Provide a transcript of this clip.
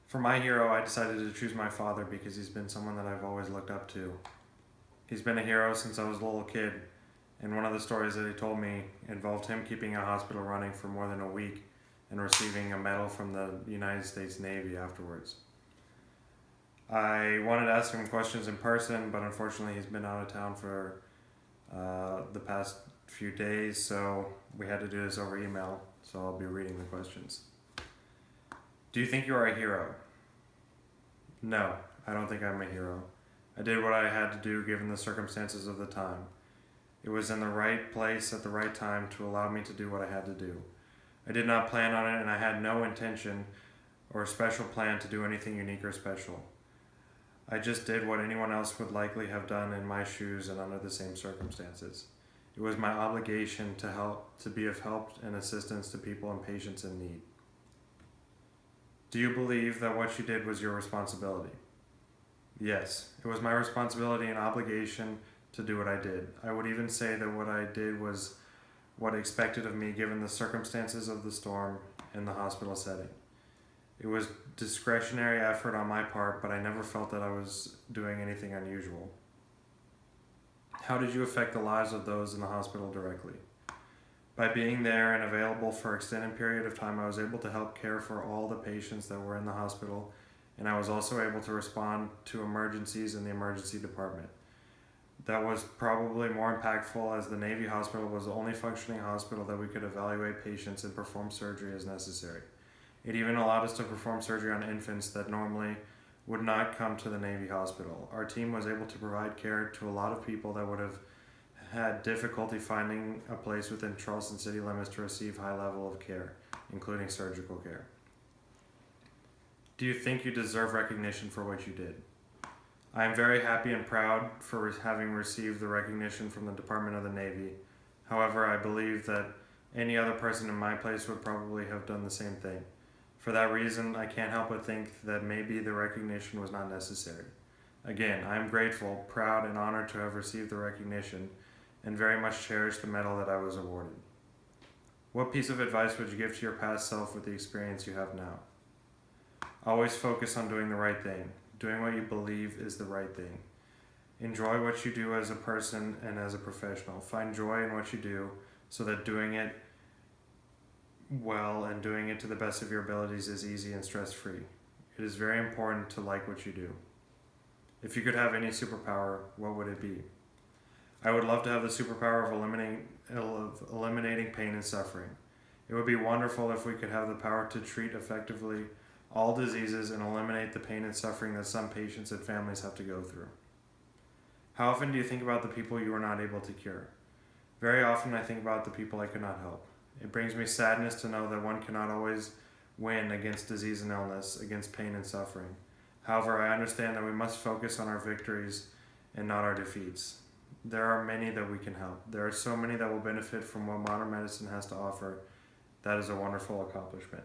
For my hero, I decided to choose my father because he's been someone that I've always looked up to. He's been a hero since I was a little kid, and one of the stories that he told me involved him keeping a hospital running for more than a week and receiving a medal from the United States Navy afterwards. I wanted to ask him questions in person, but unfortunately he's been out of town for the past few days, so we had to do this over email, so I'll be reading the questions. Do you think you are a hero? No, I don't think I'm a hero. I did what I had to do given the circumstances of the time. It was in the right place at the right time to allow me to do what I had to do. I did not plan on it, and I had no intention or special plan to do anything unique or special. I just did what anyone else would likely have done in my shoes and under the same circumstances. It was my obligation to be of help and assistance to people and patients in need. Do you believe that what you did was your responsibility? Yes, it was my responsibility and obligation to do what I did. I would even say that what I did was what expected of me given the circumstances of the storm and the hospital setting. It was discretionary effort on my part, but I never felt that I was doing anything unusual. How did you affect the lives of those in the hospital directly? By being there and available for an extended period of time, I was able to help care for all the patients that were in the hospital, and I was also able to respond to emergencies in the emergency department. That was probably more impactful as the Navy hospital was the only functioning hospital that we could evaluate patients and perform surgery as necessary. It even allowed us to perform surgery on infants that normally would not come to the Navy hospital. Our team was able to provide care to a lot of people that would have had difficulty finding a place within Charleston city limits to receive high level of care, including surgical care. Do you think you deserve recognition for what you did? I am very happy and proud for having received the recognition from the Department of the Navy. However, I believe that any other person in my place would probably have done the same thing. For that reason, I can't help but think that maybe the recognition was not necessary. Again, I am grateful, proud, and honored to have received the recognition and very much cherish the medal that I was awarded. What piece of advice would you give to your past self with the experience you have now? Always focus on doing the right thing, doing what you believe is the right thing. Enjoy what you do as a person and as a professional. Find joy in what you do so that doing it well and doing it to the best of your abilities is easy and stress-free. It is very important to like what you do. If you could have any superpower, what would it be? I would love to have the superpower of eliminating pain and suffering. It would be wonderful if we could have the power to treat effectively all diseases and eliminate the pain and suffering that some patients and families have to go through. How often do you think about the people you were not able to cure? Very often I think about the people I could not help. It brings me sadness to know that one cannot always win against disease and illness, against pain and suffering. However, I understand that we must focus on our victories and not our defeats. There are many that we can help. There are so many that will benefit from what modern medicine has to offer. That is a wonderful accomplishment.